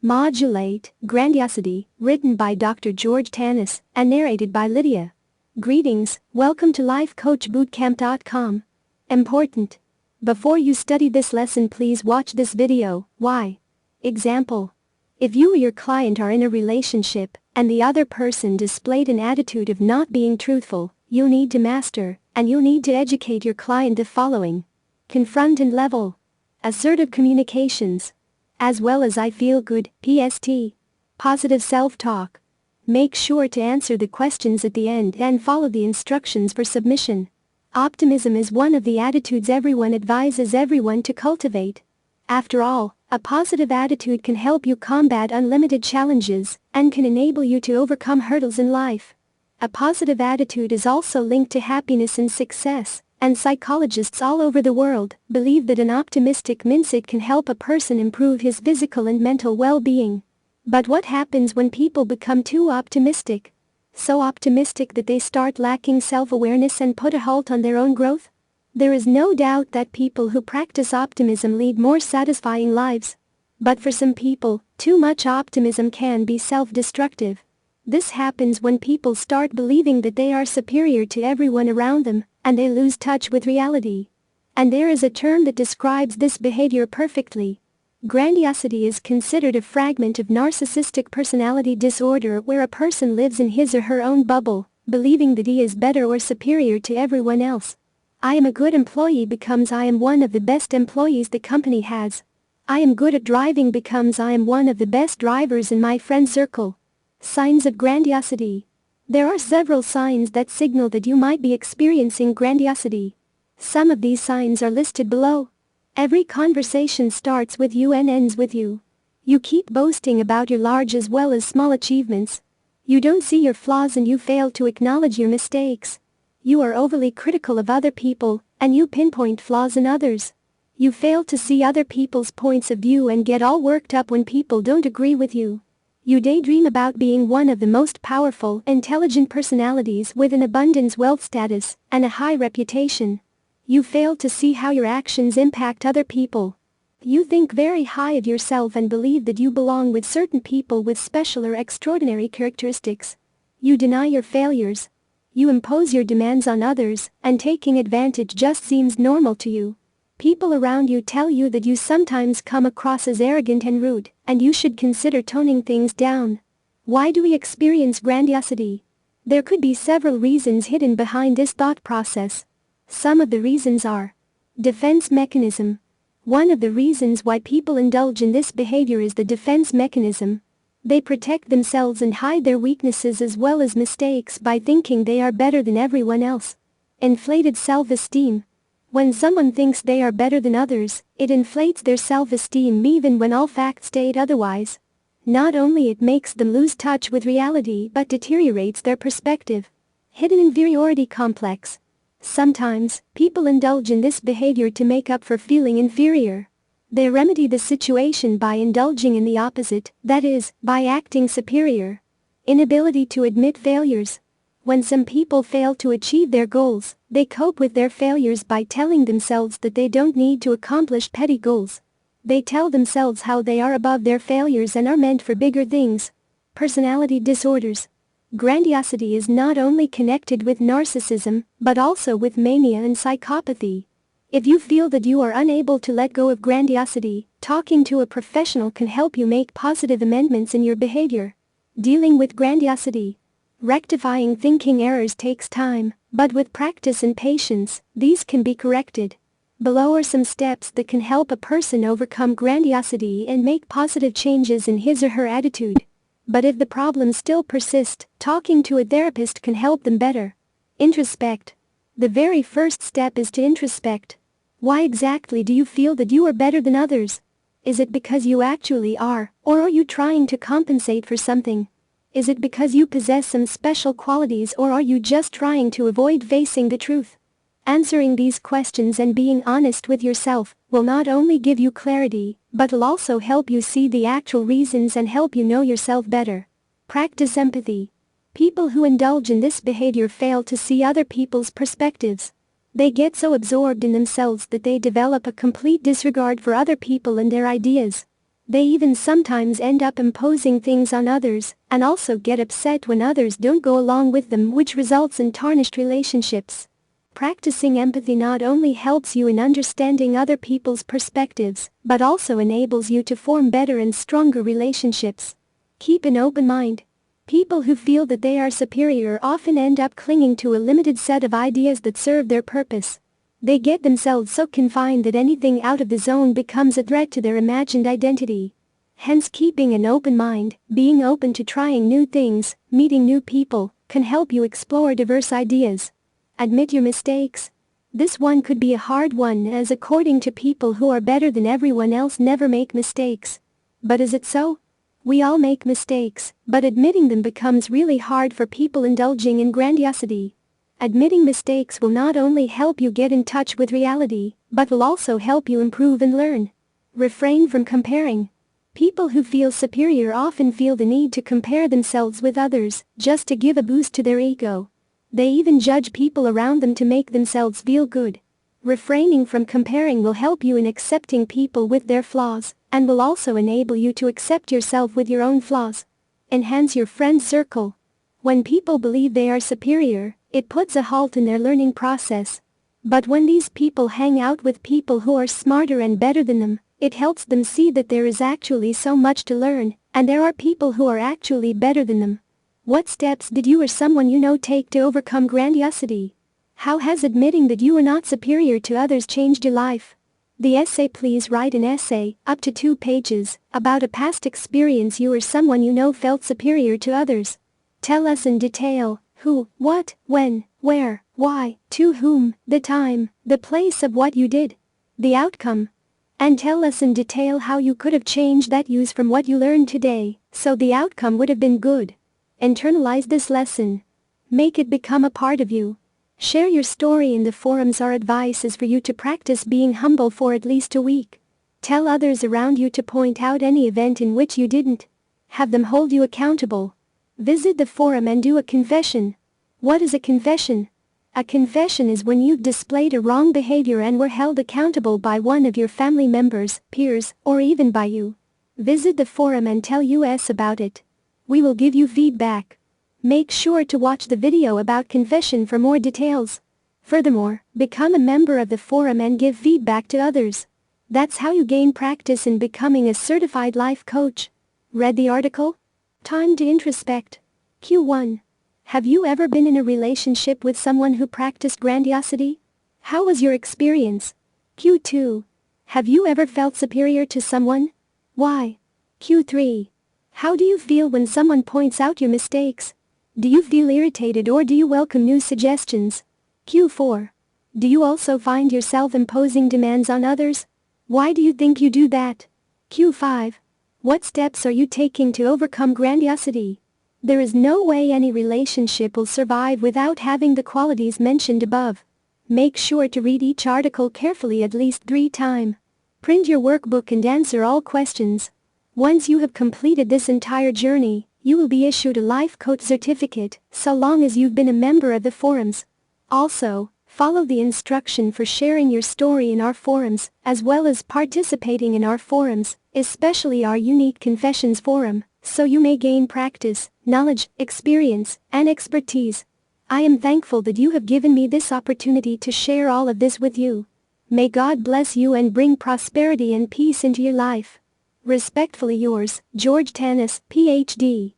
Modulate, Grandiosity, written by Dr. George Tannous and narrated by Lydia. Greetings, welcome to lifecoachbootcamp.com. Important. Before you study this lesson, please watch this video. Why? Example. If you or your client are in a relationship and the other person displayed an attitude of not being truthful, you'll need to master and you'll need to educate your client the following. Confront and level. Assertive communications. As well as I feel good, PST. Positive self-talk. Make sure to answer the questions at the end and follow the instructions for submission. Optimism is one of the attitudes everyone advises everyone to cultivate. After all, a positive attitude can help you combat unlimited challenges and can enable you to overcome hurdles in life. A positive attitude is also linked to happiness and success, and psychologists all over the world believe that an optimistic mindset can help a person improve his physical and mental well-being. But what happens when people become too optimistic? So optimistic that they start lacking self-awareness and put a halt on their own growth? There is no doubt that people who practice optimism lead more satisfying lives. But for some people, too much optimism can be self-destructive. This happens when people start believing that they are superior to everyone around them, and they lose touch with reality. And there is a term that describes this behavior perfectly. Grandiosity is considered a fragment of narcissistic personality disorder where a person lives in his or her own bubble, believing that he is better or superior to everyone else. I am a good employee becomes I am one of the best employees the company has. I am good at driving becomes I am one of the best drivers in my friend circle. Signs of grandiosity. There are several signs that signal that you might be experiencing grandiosity. Some of these signs are listed below. Every conversation starts with you and ends with you. You keep boasting about your large as well as small achievements. You don't see your flaws and you fail to acknowledge your mistakes. You are overly critical of other people, and you pinpoint flaws in others. You fail to see other people's points of view and get all worked up when people don't agree with you. You daydream about being one of the most powerful, intelligent personalities with an abundance wealth status and a high reputation. You fail to see how your actions impact other people. You think very high of yourself and believe that you belong with certain people with special or extraordinary characteristics. You deny your failures. You impose your demands on others, and taking advantage just seems normal to you. People around you tell you that you sometimes come across as arrogant and rude, and you should consider toning things down. Why do we experience grandiosity? There could be several reasons hidden behind this thought process. Some of the reasons are defense mechanism. One of the reasons why people indulge in this behavior is the defense mechanism. They protect themselves and hide their weaknesses as well as mistakes by thinking they are better than everyone else. Inflated self-esteem. When someone thinks they are better than others, it inflates their self-esteem even when all facts state otherwise. Not only it makes them lose touch with reality but deteriorates their perspective. Hidden inferiority complex. Sometimes, people indulge in this behavior to make up for feeling inferior. They remedy the situation by indulging in the opposite, that is, by acting superior. Inability to admit failures. When some people fail to achieve their goals, they cope with their failures by telling themselves that they don't need to accomplish petty goals. They tell themselves how they are above their failures and are meant for bigger things. Personality disorders. Grandiosity is not only connected with narcissism, but also with mania and psychopathy. If you feel that you are unable to let go of grandiosity, talking to a professional can help you make positive amendments in your behavior. Dealing with grandiosity. Rectifying thinking errors takes time, but with practice and patience, these can be corrected. Below are some steps that can help a person overcome grandiosity and make positive changes in his or her attitude. But if the problems still persist, talking to a therapist can help them better. Introspect. The very first step is to introspect. Why exactly do you feel that you are better than others? Is it because you actually are, or are you trying to compensate for something? Is it because you possess some special qualities, or are you just trying to avoid facing the truth? Answering these questions and being honest with yourself will not only give you clarity, but will also help you see the actual reasons and help you know yourself better. Practice empathy. People who indulge in this behavior fail to see other people's perspectives. They get so absorbed in themselves that they develop a complete disregard for other people and their ideas. They even sometimes end up imposing things on others, and also get upset when others don't go along with them, which results in tarnished relationships. Practicing empathy not only helps you in understanding other people's perspectives, but also enables you to form better and stronger relationships. Keep an open mind. People who feel that they are superior often end up clinging to a limited set of ideas that serve their purpose. They get themselves so confined that anything out of the zone becomes a threat to their imagined identity. Hence, keeping an open mind, being open to trying new things, meeting new people, can help you explore diverse ideas. Admit your mistakes. This one could be a hard one, as according to people who are better than everyone else never make mistakes. But is it so? We all make mistakes, but admitting them becomes really hard for people indulging in grandiosity. Admitting mistakes will not only help you get in touch with reality, but will also help you improve and learn. Refrain from comparing. People who feel superior often feel the need to compare themselves with others, just to give a boost to their ego. They even judge people around them to make themselves feel good. Refraining from comparing will help you in accepting people with their flaws, and will also enable you to accept yourself with your own flaws. Enhance your friend circle. When people believe they are superior, it puts a halt in their learning process. But when these people hang out with people who are smarter and better than them, it helps them see that there is actually so much to learn, and there are people who are actually better than them. What steps did you or someone you know take to overcome grandiosity? How has admitting that you are not superior to others changed your life? The essay. Please write an essay, up to 2 pages, about a past experience you or someone you know felt superior to others. Tell us in detail who, what, when, where, why, to whom, the time, the place of what you did, the outcome. And tell us in detail how you could have changed that use from what you learned today, so the outcome would have been good. Internalize this lesson. Make it become a part of you. Share your story in the forums. Our advice is for you to practice being humble for at least a week. Tell others around you to point out any event in which you didn't. Have them hold you accountable. Visit the forum and do a confession. What is a confession? A confession is when you've displayed a wrong behavior and were held accountable by one of your family members, peers, or even by you. Visit the forum and tell us about it. We will give you feedback. Make sure to watch the video about confession for more details. Furthermore, become a member of the forum and give feedback to others. That's how you gain practice in becoming a certified life coach. Read the article? Time to introspect. Q1. Have you ever been in a relationship with someone who practiced grandiosity? How was your experience? Q2. Have you ever felt superior to someone? Why? Q3. How do you feel when someone points out your mistakes? Do you feel irritated or do you welcome new suggestions? Q4. Do you also find yourself imposing demands on others? Why do you think you do that? Q5. What steps are you taking to overcome grandiosity? There is no way any relationship will survive without having the qualities mentioned above. Make sure to read each article carefully at least 3 times. Print your workbook and answer all questions. Once you have completed this entire journey, you will be issued a life coach certificate, so long as you've been a member of the forums. Also, follow the instruction for sharing your story in our forums, as well as participating in our forums, especially our unique confessions forum, so you may gain practice, knowledge, experience, and expertise. I am thankful that you have given me this opportunity to share all of this with you. May God bless you and bring prosperity and peace into your life. Respectfully yours, George Tannous, Ph.D.